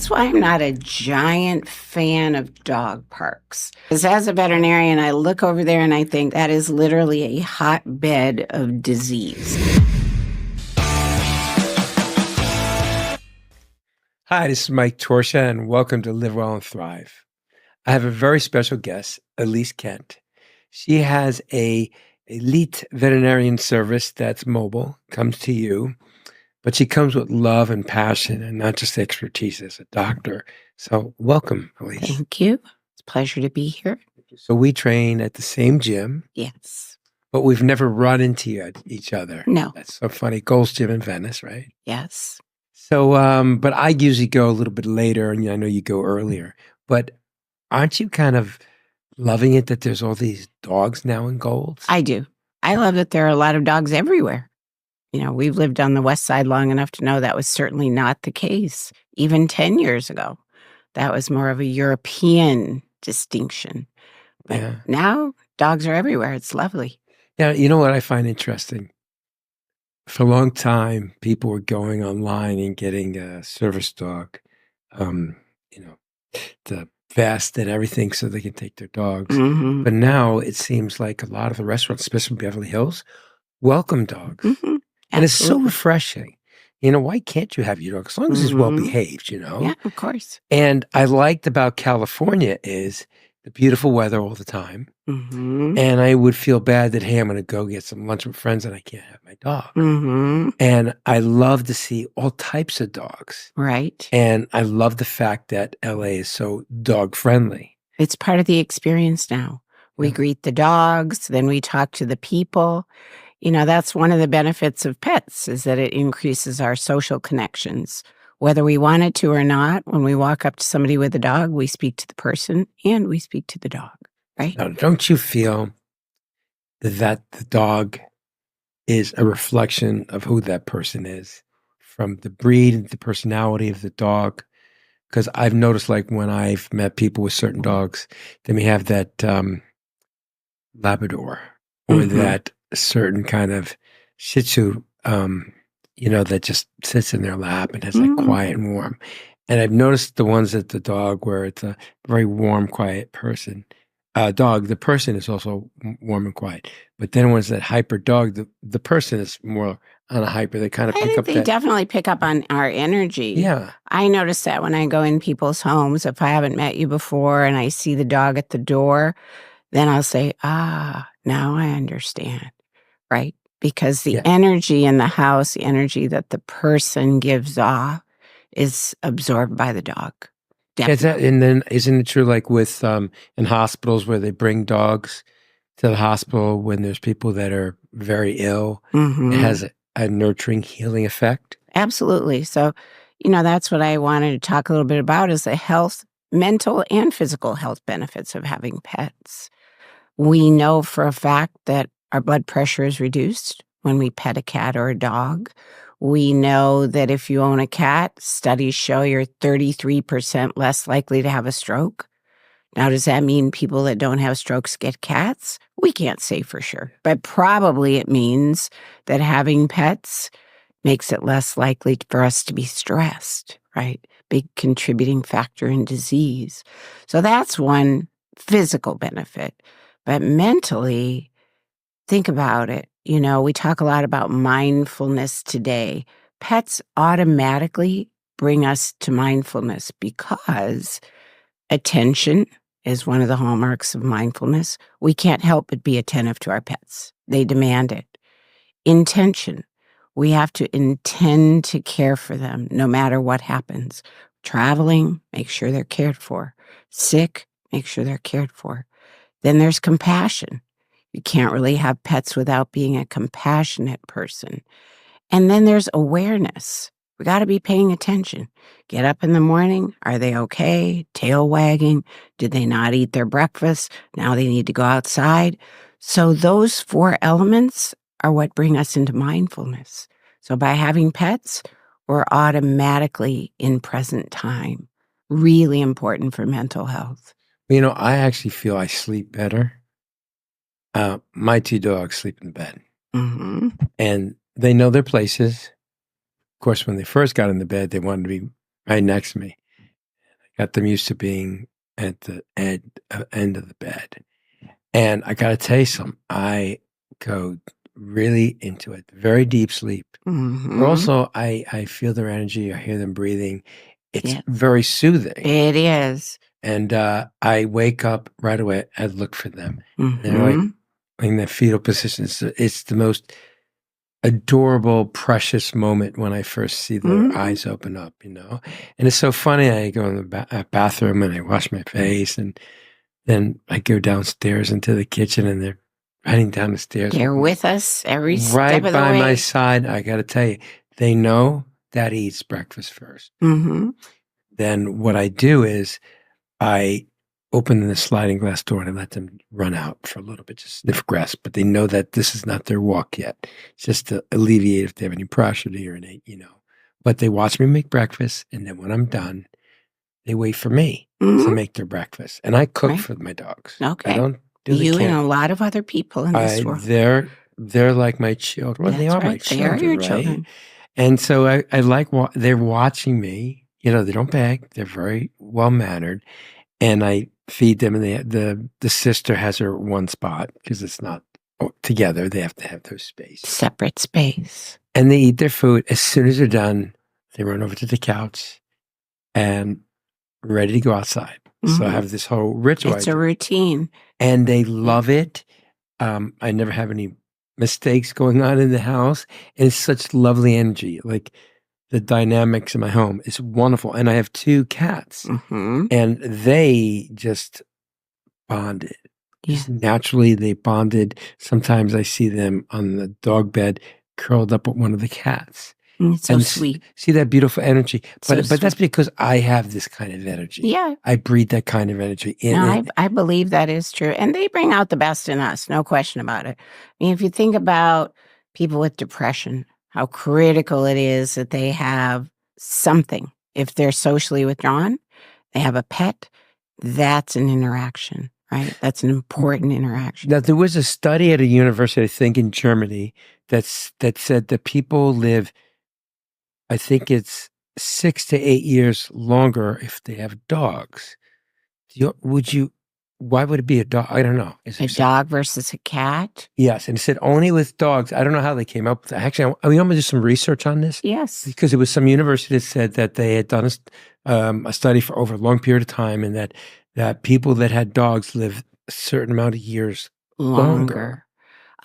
That's why I'm not a giant fan of dog parks. Because as a veterinarian, I look over there and I think that is literally a hotbed of disease. Hi, this is Mike Torsha, and welcome to Live Well and Thrive. I have a very special guest, Elyse Kent. She has a elite veterinarian service that's mobile, comes to you, but she comes with love and passion and not just expertise as a doctor. So welcome, Elyse. Thank you. It's a pleasure to be here. So we train at the same gym, Yes. but we've never run into each other. No. That's so funny. Gold's Gym in Venice, right? Yes. So, but I usually go a little bit later, and I know you go earlier. But aren't you kind of loving it that there's all these dogs now in Gold's? I do. I love that there are a lot of dogs everywhere. We've lived on the West Side long enough to know that was certainly not the case. Even 10 years ago, that was more of a European distinction. But Yeah. now dogs are everywhere. It's lovely. Yeah, you know what I find interesting? For a long time, people were going online and getting a service dog, um, the vest and everything so they can take their dogs. Mm-hmm. But now it seems like a lot of the restaurants, especially in Beverly Hills, welcome dogs. Mm-hmm. And it's so refreshing. Why can't you have your dog as long as he's well behaved, Yeah, of course. And I liked about California is the beautiful weather all the time. Mm-hmm. And I would feel bad that, hey, I'm going to go get some lunch with friends and I can't have my dog. Mm-hmm. And I love to see all types of dogs. Right. And I love the fact that LA is so dog friendly. It's part of the experience now. We greet the dogs, then we talk to the people. That's one of the benefits of pets is that it increases our social connections. Whether we want it to or not, when we walk up to somebody with a dog, we speak to the person and we speak to the dog, right? Now, don't you feel that the dog is a reflection of who that person is, from the breed and the personality of the dog? Because I've noticed, like, when I've met people with certain dogs, they may have that Labrador or that certain kind of Shih Tzu, that just sits in their lap and has that quiet and warm. And I've noticed the ones at the dog where it's a very warm, quiet person. Dog, the person is also warm and quiet. But then when it's that hyper dog, the person is more on a hyper. They kind of pick up They definitely pick up on our energy. Yeah. I notice that when I go in people's homes, if I haven't met you before and I see the dog at the door, then I'll say, now I understand, right? Because the energy in the house, the energy that the person gives off is absorbed by the dog. And then isn't it true, like with in hospitals where they bring dogs to the hospital when there's people that are very ill, it has a nurturing, healing effect? Absolutely. So, that's what I wanted to talk a little bit about is the health, mental and physical health benefits of having pets. We know for a fact that our blood pressure is reduced when we pet a cat or a dog. We know that if you own a cat, studies show you're 33% less likely to have a stroke. Now, does that mean people that don't have strokes get cats? We can't say for sure, but probably it means that having pets makes it less likely for us to be stressed, right? Big contributing factor in disease. So that's one physical benefit. But mentally, think about it. We talk a lot about mindfulness today. Pets automatically bring us to mindfulness because attention is one of the hallmarks of mindfulness. We can't help but be attentive to our pets. They demand it. Intention. We have to intend to care for them no matter what happens. Traveling, make sure they're cared for. Sick, make sure they're cared for. Then there's compassion. You can't really have pets without being a compassionate person. And then there's awareness. We got to be paying attention. Get up in the morning. Are they okay? Tail wagging. Did they not eat their breakfast? Now they need to go outside. So those 4 elements are what bring us into mindfulness. So by having pets, we're automatically in present time. Really important for mental health. I actually feel I sleep better. My 2 dogs sleep in bed. And they know their places. Of course, when they first got in the bed, they wanted to be right next to me. got them used to being at the end of the bed. And I got to tell you something, I go really into it, very deep sleep. But also, I feel their energy, I hear them breathing. It's very soothing. It is. And I wake up right away, I look for them. And they're like in the fetal position. It's the most adorable, precious moment when I first see their eyes open up, And it's so funny. I go in the bathroom and I wash my face, and then I go downstairs into the kitchen, and they're riding down the stairs. They're with us every step right of the by way. my side. I got to tell you, they know Daddy eats breakfast first. Then what I do is I open the sliding glass door and I let them run out for a little bit, just sniff grass. But they know that this is not their walk yet. It's just to alleviate if they have any pressure to urinate, But they watch me make breakfast, and then when I'm done, they wait for me to make their breakfast. And I cook for my dogs. Okay. I don't do the You and a lot of other people in this world. They're like my children. Well, they are my children. They are your right? children. And so I like they're watching me. They don't beg. They're very well mannered. And I feed them, and the sister has her one spot because it's not together. They have to have their space. Separate space. And they eat their food. As soon as they're done, they run over to the couch and ready to go outside. So I have this whole ritual. It's a routine. And they love it. I never have any mistakes going on in the house. And it's such lovely energy. Like the dynamics in my home is wonderful. And I have 2 cats. And they just bonded. Just naturally, they bonded. Sometimes I see them on the dog bed curled up with one of the cats. It's so sweet. See that beautiful energy. But that's because I have this kind of energy. Yeah. I breathe that kind of energy. I believe that is true. And they bring out the best in us, no question about it. I mean, if you think about people with depression, how critical it is that they have something. If they're socially withdrawn, they have a pet, that's an interaction, right? That's an important interaction. Now, there was a study at a university, I think in Germany, that said that people live, I think it's 6 to 8 years longer if they have dogs. Why would it be a dog? I don't know. A dog versus a cat? Yes. And it said only with dogs. I don't know how they came up with that. Actually, I'm going to do some research on this. Yes. Because it was some university that said that they had done a study for over a long period of time, and that people that had dogs live a certain amount of years longer.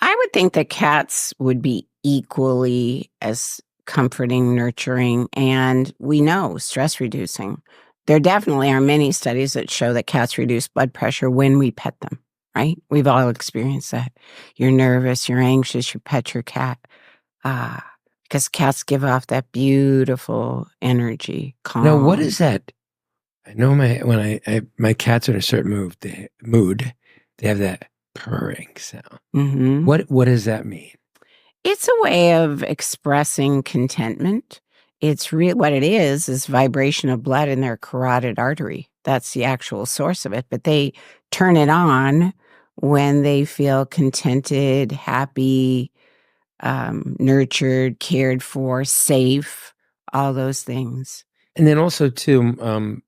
I would think that cats would be equally as comforting, nurturing, and we know stress reducing. There definitely are many studies that show that cats reduce blood pressure when we pet them, right? We've all experienced that. You're nervous, you're anxious, you pet your cat. Because cats give off that beautiful energy, calm. Now, what is that? I know my cats are in a certain mood, they have that purring sound. What does that mean? It's a way of expressing contentment. It's what it is vibration of blood in their carotid artery. That's the actual source of it. But they turn it on when they feel contented, happy, nurtured, cared for, safe, all those things. And then also too,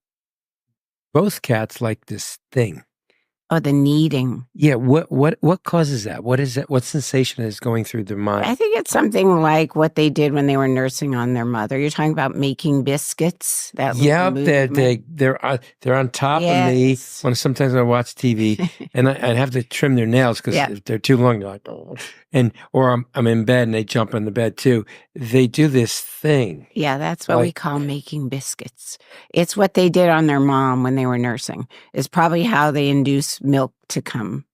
both cats like this thing. Oh, the kneading. Yeah. What causes that? What is that? What sensation is going through their mind? I think it's something like what they did when they were nursing on their mother. You're talking about making biscuits. Yeah, they're on top of me sometimes when I watch TV, and I have to trim their nails because if they're too long, they're like, oh. Or I'm in bed and they jump on the bed too. They do this thing. Yeah, that's what we call making biscuits. It's what they did on their mom when they were nursing. It's probably how they induce milk to come.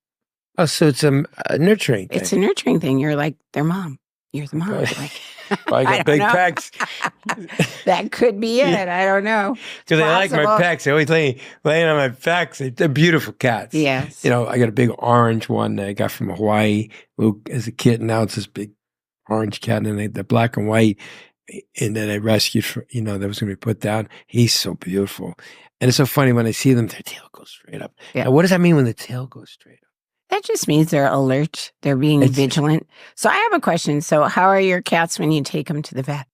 Oh, so it's a nurturing thing. It's a nurturing thing. You're like their mom. You're the mom. I got big pecs. That could be it. I don't know. Because they like my pecs. They always laying on my pecs. They're beautiful cats. Yes. I got a big orange one that I got from Hawaii as a kid. Now it's this big orange cat, and the black and white, and then I rescued that was going to be put down. He's so beautiful. And it's so funny when I see them, their tail goes straight up. Yeah. Now, what does that mean when the tail goes straight up? That just means they're alert. They're being vigilant. So I have a question. So how are your cats when you take them to the vet?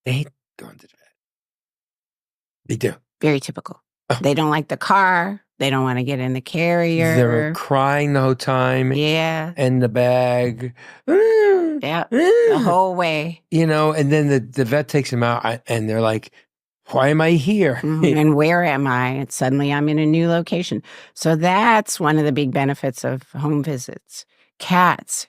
They hate going to the vet. They do. Very typical. They don't like the car. They don't want to get in the They were carrier. crying the whole time. Yeah. And the bag. Yeah. The whole way. You know, and then the vet takes them out and they're like, why am I here? And where am I? And suddenly I'm in a new location. So that's one of the big benefits of home visits. Cats.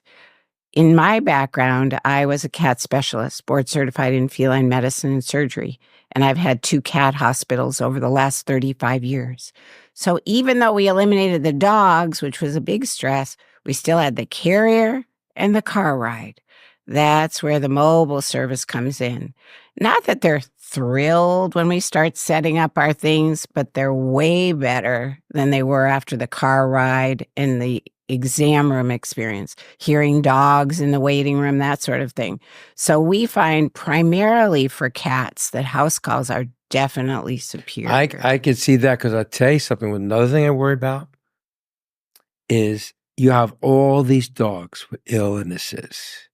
In my background, I was a cat specialist, board certified in feline medicine and surgery, and I've had 2 cat hospitals over the last 35 years. So even though we eliminated the dogs, which was a big stress, we still had the carrier and the car ride. That's where the mobile service comes in. Not that they're thrilled when we start setting up our things, but they're way better than they were after the car ride and the exam room experience, hearing dogs in the waiting room, that sort of thing. So we find primarily for cats that house calls are definitely superior. I could see that because I'll tell you something. Another thing I worry about is you have all these dogs with illnesses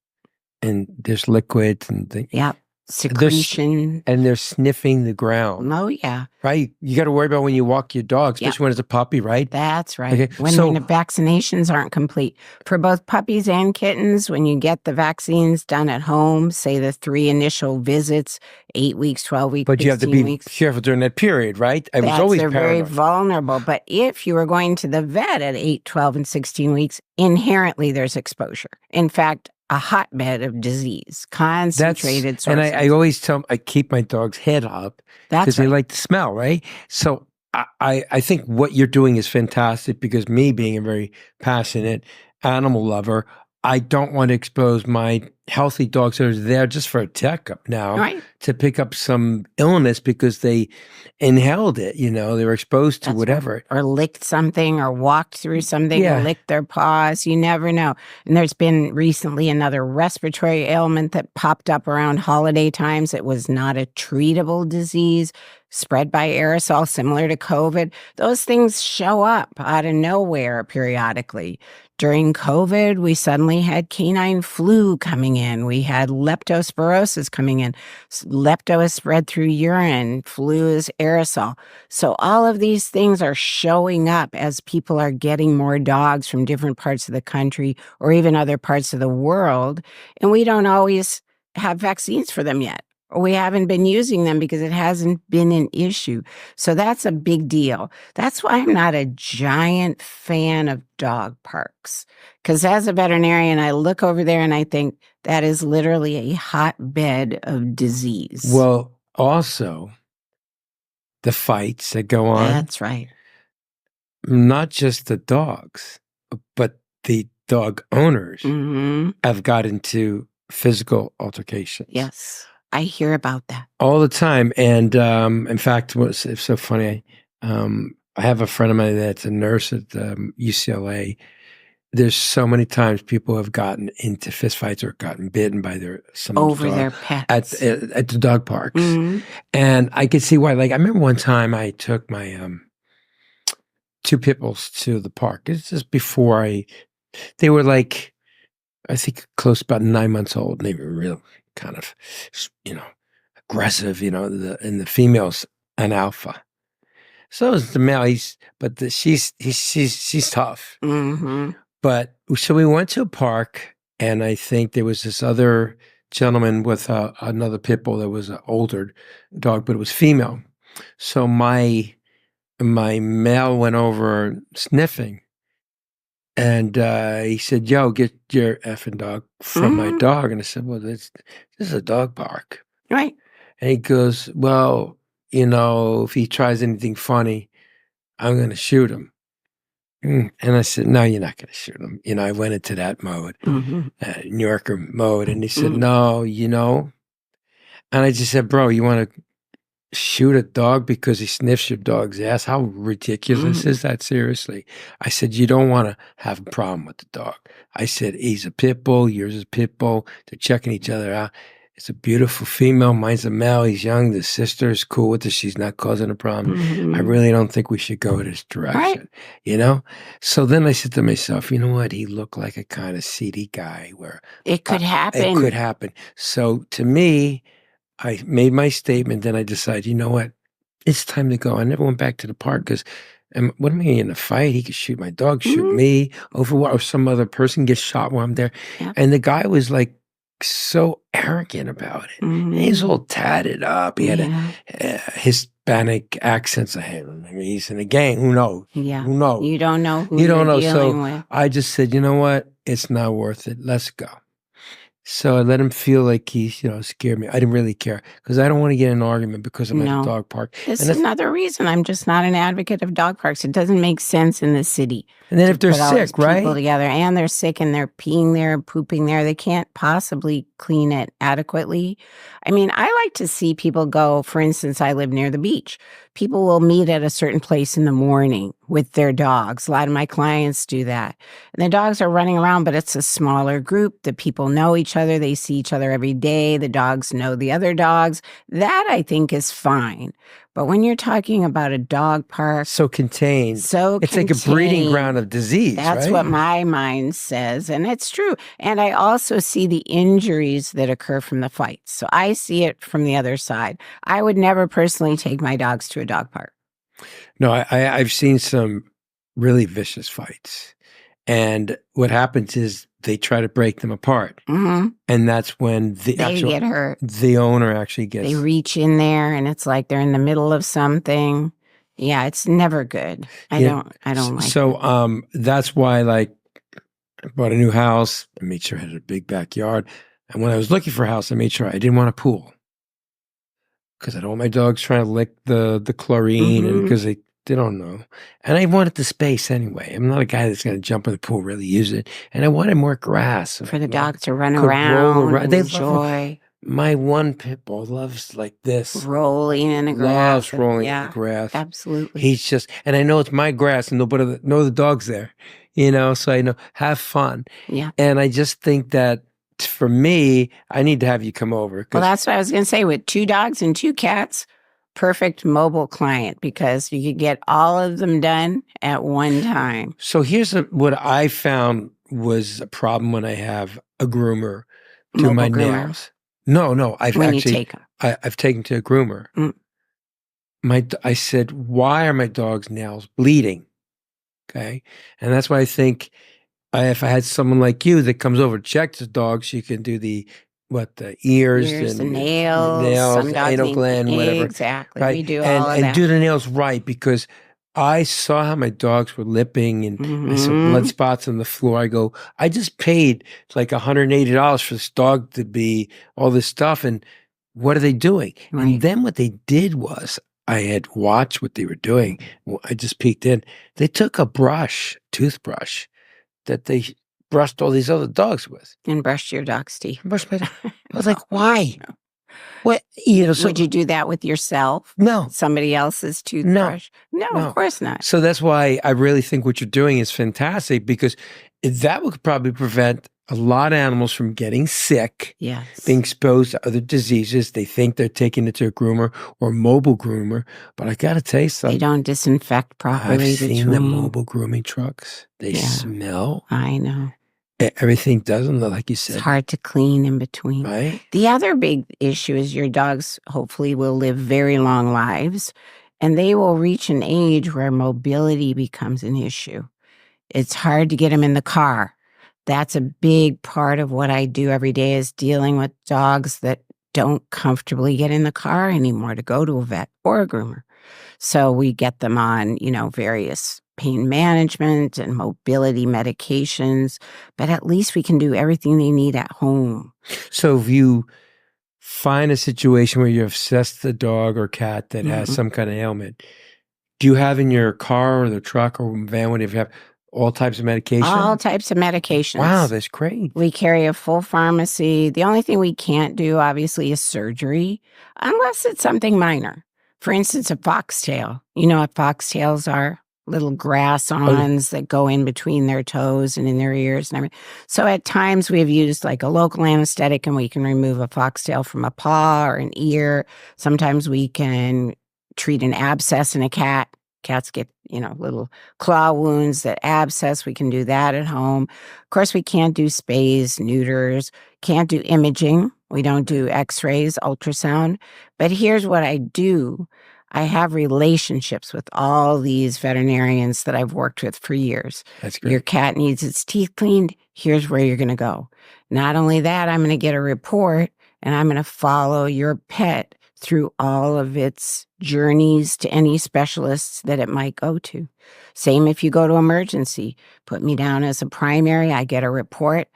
and there's liquids and things. Yep. Secretion. And they're sniffing the ground. Oh, yeah. Right? You got to worry about when you walk your dog, especially when it's a puppy, right? That's right. Okay, when the vaccinations aren't complete. For both puppies and kittens, when you get the vaccines done at home, say the 3 initial visits, 8 weeks, 12 weeks, but you have to be careful during that period, right? I was always they're paranoid. very vulnerable. But if you were going to the vet at 8, 12, and 16 weeks, inherently there's exposure. In fact, a hotbed of disease, concentrated sources. And I always tell them I keep my dog's head up because they like the smell, right? So I think what you're doing is fantastic because me being a very passionate animal lover, I don't want to expose my healthy dogs that are there just for a checkup now to pick up some illness because they inhaled it, you know, they were exposed to whatever. Right. Or licked something or walked through something or licked their paws. You never know. And there's been recently another respiratory ailment that popped up around holiday times. It was not a treatable disease spread by aerosol, similar to COVID. Those things show up out of nowhere periodically. During COVID, we suddenly had canine flu coming in. We had leptospirosis coming in. Lepto is spread through urine. Flu is aerosol. So all of these things are showing up as people are getting more dogs from different parts of the country or even other parts of the world. And we don't always have vaccines for them yet. Or we haven't been using them because it hasn't been an issue. So that's a big deal. That's why I'm not a giant fan of dog parks. Because as a veterinarian, I look over there and I think that is literally a hotbed of disease. Well, also, the fights that go on. That's right. Not just the dogs, but the dog owners have got into physical altercations. Yes. I hear about that all the time. And in fact, it's so funny. I have a friend of mine that's a nurse at UCLA. There's so many times people have gotten into fistfights or gotten bitten by their pets at the dog parks. And I could see why. Like I remember one time I took my 2 pit bulls to the park. It's just before they were like, I think close about 9 months old, and they were real kind of, you know, aggressive, you know, and the female's an alpha. So is the male, she's tough. But so we went to a park, and I think there was this other gentleman with another pit bull that was an older dog, but it was female. So my male went over sniffing. And he said, yo, get your effing dog from my dog. And I said, well, this is a dog park. Right. And he goes, well, you know, if he tries anything funny, I'm going to shoot him. And I said, no, you're not going to shoot him. You know, I went into that mode, New Yorker mode. And he said, no, you know. And I just said, bro, you want to shoot a dog because he sniffs your dog's ass? How ridiculous is that? Seriously. I said, you don't want to have a problem with the dog. I said, he's a pit bull, yours is a pit bull. They're checking each other out. It's a beautiful female, mine's a male, he's young, the sister is cool with it, she's not causing a problem. I really don't think we should go this direction, you know? So then I said to myself, you know what? He looked like a kind of seedy guy where it could happen. It could happen. So to me, I made my statement, then I decided, you know what? it's time to go. I never went back to the park because what am I in a fight? He could shoot my dog, shoot Mhm. me over what, or some other person gets shot while I'm there. Yeah. And the guy was like so arrogant about it. And he's Mhm. all tatted up. He had Yeah. a Hispanic accent. So, hey, maybe he's in a gang. Who knows? Yeah. Who knows? You don't know who You you're don't know. dealing So with. I just said, you know what? It's not worth it. Let's go. So I let him feel like he's, scared me. I didn't really care because I don't want to get in an argument because I'm at a No. dog park. This And is that's, another reason I'm just not an advocate of dog parks. It doesn't make sense in the city and then to if they're put all these sick, people right? together, and they're sick and they're peeing there, pooping there. They can't possibly clean it adequately. I mean, I like to see people go, for instance, I live near the beach. People will meet at a certain place in the morning with their dogs. A lot of my clients do that. And the dogs are running around, but it's a smaller group. The people know each other. They see each other every day. The dogs know the other dogs. That I think is fine. But when you're talking about a dog park, So contained. so It's like a breeding contained, ground of disease, that's right? what my mind says. And it's true. And I also see the injuries that occur from the fights. So I see it from the other side. I would never personally take my dogs to a dog park. No, I've seen some really vicious fights. And what happens is they try to break them apart. Hmm. And that's when They get hurt. the owner actually gets. They reach in there and it's like they're in the middle of something. Yeah, it's never good. I don't like So it. that's why, like, I bought a new house. I made sure I had a big backyard. And when I was looking for a house, I made sure I didn't want a pool because I don't want my dogs trying to lick the chlorine, and Hmm. because they don't know. And I wanted the space anyway. I'm not a guy that's going to jump in the pool, really use it. And I wanted more grass For the dog to run could roll around around. and They love enjoy my one pit bull loves like this. rolling in the grass. Loves rolling in Yeah, the grass. absolutely. He's just, and I know it's my grass, and nobody know the dog's there, So I know, have fun. Yeah. And I just think that for me, I need to have you come over. Well, that's what I was going to say. With 2 dogs and 2 cats, perfect mobile client because you could get all of them done at one time. So here's what I found was a problem when I have a groomer do Mobile my groomer. nails. No, When you take them. I've taken to a groomer. Mm. I said, why are my dog's nails bleeding? Okay. And that's why I think if I had someone like you that comes over to check the dogs, you can do the ears Ears, the and nails. Some the dogs anal need gland, whatever. exactly. Right. We do all of And that. do the nails right, because I saw how my dogs were lipping, and I saw blood Mhm. spots on the floor. I go, I just paid like $180 for this dog to be all this stuff. And what are they doing? Right. And then what they did was, I had watched what they were doing. Well, I just peeked in. They took a toothbrush that they brushed all these other dogs with. And brush your dog's teeth. Brushed my I was like, why? What? So Would you do that with yourself? no, Somebody else's toothbrush? No, no. of course not. So that's why I really think what you're doing is fantastic, because that would probably prevent a lot of animals from getting sick, Yes. being exposed to other diseases. They think they're taking it to a groomer or mobile groomer, but I got to tell you They something. don't disinfect properly. I've seen the between- mobile grooming trucks. They Yeah. smell. I know. Everything doesn't look like you It's said, hard to clean in between. right? The other big issue is your dogs hopefully will live very long lives, and they will reach an age where mobility becomes an issue. It's hard to get them in the car. That's a big part of what I do every day, is dealing with dogs that don't comfortably get in the car anymore to go to a vet or a groomer. So we get them on, various pain management and mobility medications, but at least we can do everything they need at home. So if you find a situation where you assess the dog or cat that has Mhm. some kind of ailment, do you have in your car or the truck or van, whatever you have, all types of medication? All types of medications. Wow, that's great. We carry a full pharmacy. The only thing we can't do, obviously, is surgery, unless it's something minor. For instance, a foxtail. You know what foxtails are? Little grass-ons that go in between their toes and in their ears and everything. So at times we've used like a local anesthetic, and we can remove a foxtail from a paw or an ear. Sometimes we can treat an abscess in a cat. Cats get, little claw wounds that abscess. We can do that at home. Of course, we can't do spays, neuters, can't do imaging. We don't do x-rays, ultrasound. But here's what I do. I have relationships with all these veterinarians that I've worked with for years. That's Your great. cat needs its teeth cleaned. Here's where you're going to go. Not only that, I'm going to get a report and I'm going to follow your pet through all of its journeys to any specialists that it might go to. Same if you go to emergency, put me down as a primary, I get a report,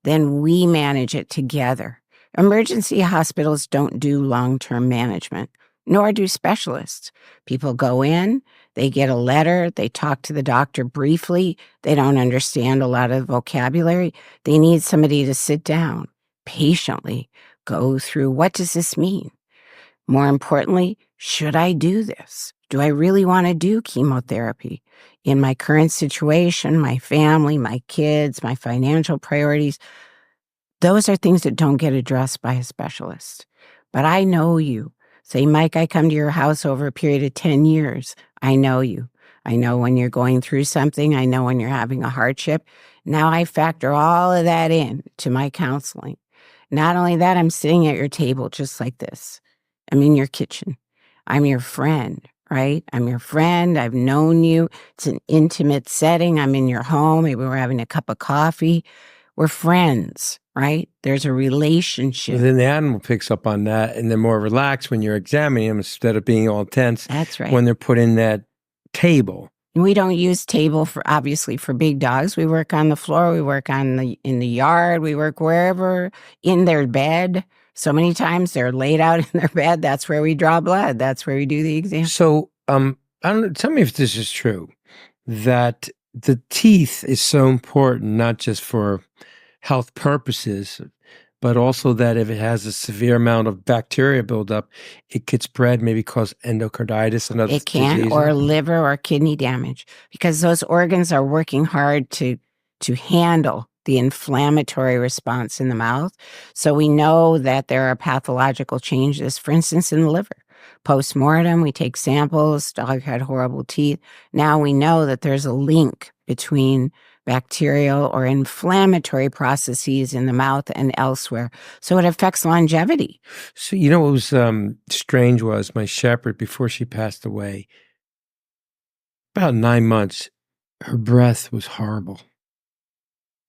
then we manage it together. Emergency hospitals don't do long-term management, nor do specialists. People go in, they get a letter, they talk to the doctor briefly, they don't understand a lot of vocabulary. They need somebody to sit down, patiently go through, what does this mean? More importantly, should I do this? Do I really want to do chemotherapy? In my current situation, my family, my kids, my financial priorities, those are things that don't get addressed by a specialist. But I know you. Say, Mike, I come to your house over a period of 10 years. I know you. I know when you're going through something. I know when you're having a hardship. Now I factor all of that in to my counseling. Not only that, I'm sitting at your table just like this. I'm in your kitchen. I'm your friend, right? I'm your friend. I've known you. It's an intimate setting. I'm in your home. Maybe we're having a cup of coffee. We're friends, right? There's a But relationship. then the animal picks up on that, and they're more relaxed when you're examining them instead of being all tense That's right. when they're put in that table. We don't use table for obviously for big dogs. We work on the floor, we work on the in the yard, we work wherever, in their bed. So many times they're laid out in their bed. That's where we draw blood. That's where we do the exam. So, I don't know, tell me if this is true, that the teeth is so important, not just for health purposes, but also that if it has a severe amount of bacteria buildup, it could spread, maybe cause endocarditis and other It can, or diseases. liver or kidney damage, because those organs are working hard to handle the inflammatory response in the mouth. So we know that there are pathological changes, for instance, in the liver. Post-mortem, we take samples, dog had horrible teeth. Now we know that there's a link between bacterial or inflammatory processes in the mouth and elsewhere. So it affects longevity. So, you know what was strange was my shepherd, before she passed away, about 9 months, her breath was horrible.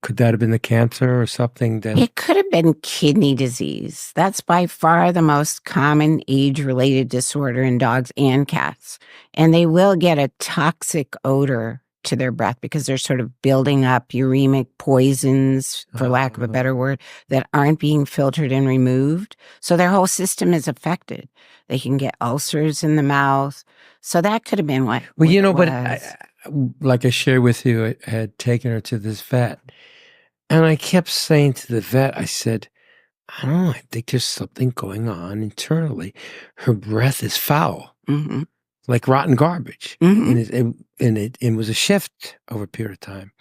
Could that have been the cancer or something that It could have been kidney disease. That's by far the most common age-related disorder in dogs and cats. And they will get a toxic odor to their breath because they're sort of building up uremic poisons, for lack of a better word, that aren't being filtered and removed. So their whole system is affected. They can get ulcers in the mouth. So that could have been what Well, you know, it but was. like I shared with you, I had taken her to this vet, and I kept saying to the vet, I said, I don't know, I think there's something going on internally. Her breath is foul, Mhm. like rotten garbage. Mhm. And it was a shift over a period of time.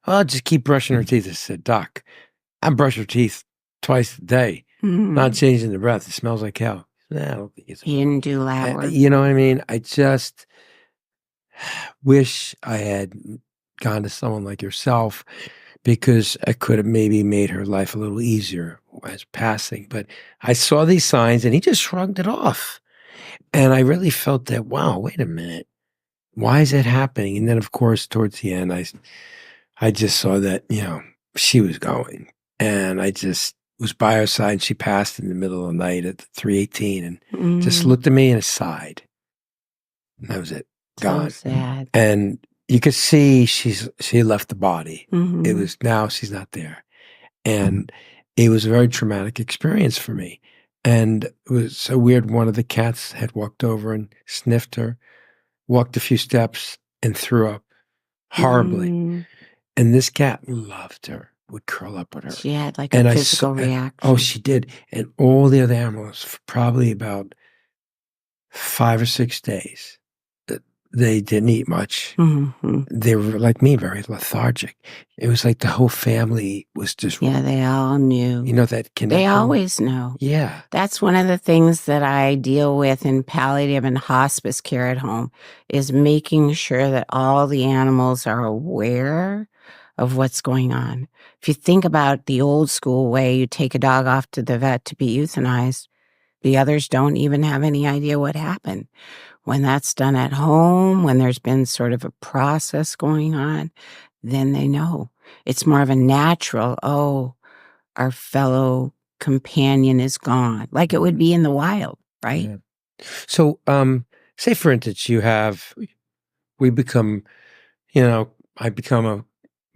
Well, I'll just keep brushing her teeth. I said, Doc, I brush her teeth twice a day, not Mhm. changing the breath. It smells like hell. Nah, I don't think it's He didn't do lab work. you know what I mean? I just wish I had gone to someone like yourself, because I could have maybe made her life a little easier as passing. But I saw these signs and he just shrugged it off. And I really felt that, wow, wait a minute. Why is that happening? And then, of course, towards the end, I just saw that, she was going. And I just was by her side, and she passed in the middle of the night at 3:18 and just Mm. looked at me and sighed. And that was it. So Gone. sad. And you could see she left the body. It Mhm. was, now she's not there. And it was a very traumatic experience for me. And it was so weird. One of the cats had walked over and sniffed her, walked a few steps, and threw up horribly. Mm. And this cat loved her, would curl up with her. She had like a And physical oh, reaction. she did. And all the other animals, for probably about 5 or 6 days, they didn't eat much. Mhm. They were like me, very lethargic. It was like the whole family was just, Yeah, they all knew. that connection. They always know. Yeah. That's one of the things that I deal with in palliative and hospice care at home, is making sure that all the animals are aware of what's going on. If you think about the old school way, you take a dog off to the vet to be euthanized, The others don't even have any idea what happened. When that's done at home, when there's been sort of a process going on, then they know. It's more of a natural, oh, our fellow companion is gone, like it would be in the wild, right? Yeah. So, say for instance, we become, you know, I become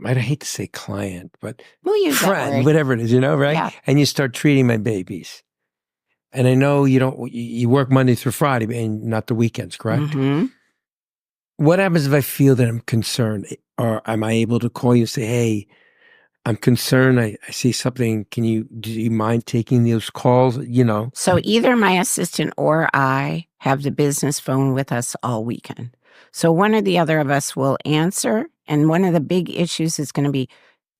I hate to say client, but We'll use that friend, word. whatever it is, right? Yeah. And you start treating my babies. And I know you work Monday through Friday and not the weekends, correct? Mm-hmm. What happens if I feel that I'm concerned? Or am I able to call you and say, hey, I'm concerned. I see something. Do you mind taking those calls? So either my assistant or I have the business phone with us all weekend. So one or the other of us will answer. And one of the big issues is going to be,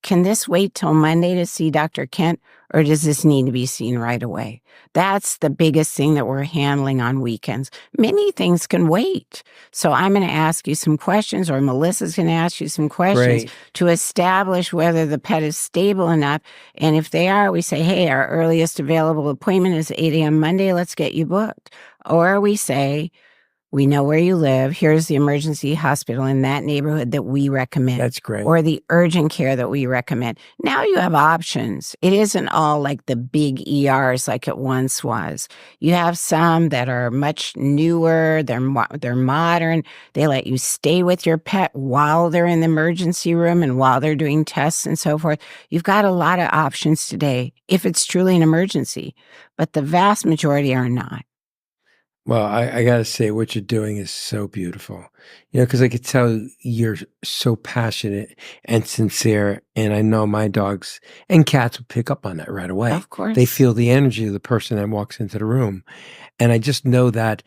can this wait till Monday to see Dr. Kent, or does this need to be seen right away? That's the biggest thing that we're handling on weekends. Many things can wait. So I'm going to ask you some questions, or Melissa's going to ask you some questions Great. to establish whether the pet is stable enough. And if they are, we say, hey, our earliest available appointment is 8 a.m. Monday. Let's get you booked. Or we say, we know where you live. Here's the emergency hospital in that neighborhood that we recommend. That's great. Or the urgent care that we recommend. Now you have options. It isn't all like the big ERs like it once was. You have some that are much newer. They're modern. They let you stay with your pet while they're in the emergency room and while they're doing tests and so forth. You've got a lot of options today if it's truly an emergency, but the vast majority are not. Well, I got to say, what you're doing is so beautiful. Because I could tell you're so passionate and sincere. And I know my dogs and cats will pick up on that right away. Of course. They feel the energy of the person that walks into the room. And I just know that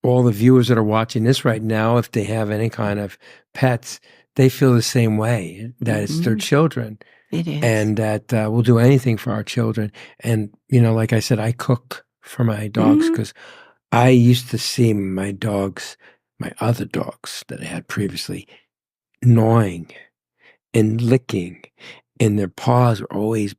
all the viewers that are watching this right now, if they have any kind of pets, they feel the same way, that it's their children. It is. And that we'll do anything for our children. And, like I said, I cook for my dogs because I used to see my other dogs that I had previously, gnawing and licking, and their paws were always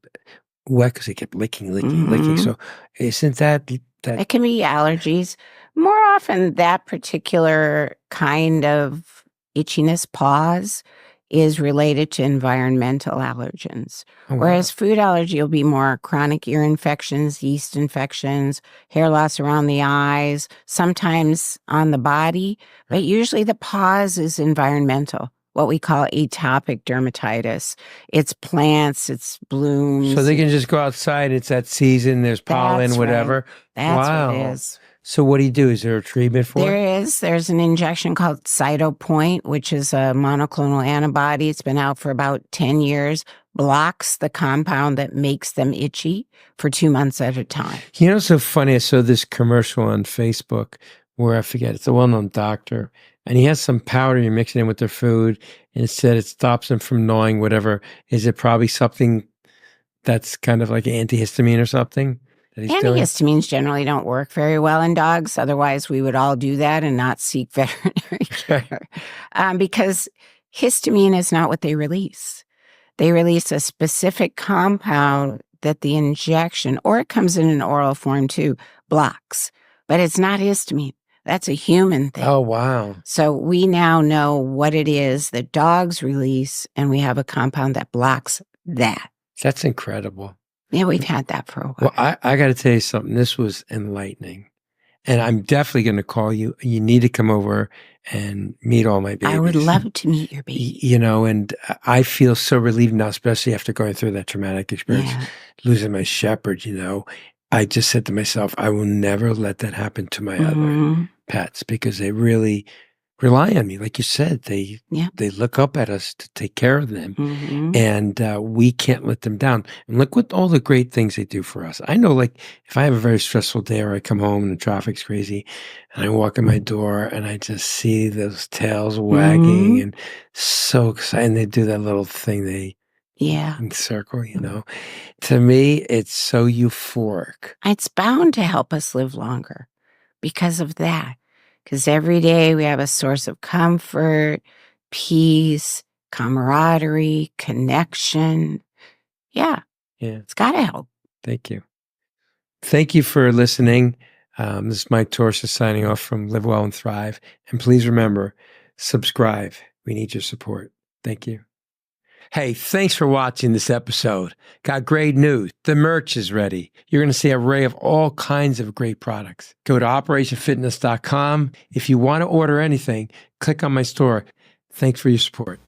wet because they kept licking. So isn't that It can be allergies. More often, that particular kind of itchiness pause is related to environmental allergens. oh, wow. Whereas food allergy will be more chronic ear infections, yeast infections, hair loss around the eyes, sometimes on the body, but usually the pause is environmental, what we call atopic dermatitis. It's plants, it's blooms. So they can just go outside. It's that season. There's pollen, That's whatever. That's wow. what it is. So what do you do? Is there a treatment for it? There is. There's an injection called Cytopoint, which is a monoclonal antibody. It's been out for about 10 years, blocks the compound that makes them itchy for 2 months at a time. It's so funny. I saw this commercial on Facebook where I forget, it's a well-known doctor, and he has some powder you're mixing in with their food, and it said it stops them from gnawing, whatever. Is it probably something that's kind of like antihistamine or something that he's doing? Antihistamines generally don't work very well in dogs. Otherwise, we would all do that and not seek veterinary care. Because histamine is not what they release. They release a specific compound that the injection, or it comes in an oral form too, blocks. But it's not histamine. That's a human thing. Oh, wow. So we now know what it is that dogs release, and we have a compound that blocks that. That's incredible. Yeah, we've had that for a while. Well, I got to tell you something. This was enlightening. And I'm definitely going to call you. You need to come over and meet all my babies. I would love to meet your baby. And I feel so relieved now, especially after going through that traumatic experience, losing my shepherd, I just said to myself, I will never let that happen to my other pets, because they really rely on me. Like you said, they look up at us to take care of them, and we can't let them down. And look what all the great things they do for us. I know, like, if I have a very stressful day or I come home and the traffic's crazy and I walk in my door and I just see those tails wagging and so excited, and they do that little thing, they encircle, To me, it's so euphoric. It's bound to help us live longer because of that. Because every day we have a source of comfort, peace, camaraderie, connection. Yeah. Yeah. It's got to help. Thank you. Thank you for listening. This is Mike Torsa signing off from Live Well and Thrive. And please remember, subscribe. We need your support. Thank you. Hey, thanks for watching this episode. Got great news. The merch is ready. You're going to see an array of all kinds of great products. Go to operationfitness.com. If you want to order anything, click on my store. Thanks for your support.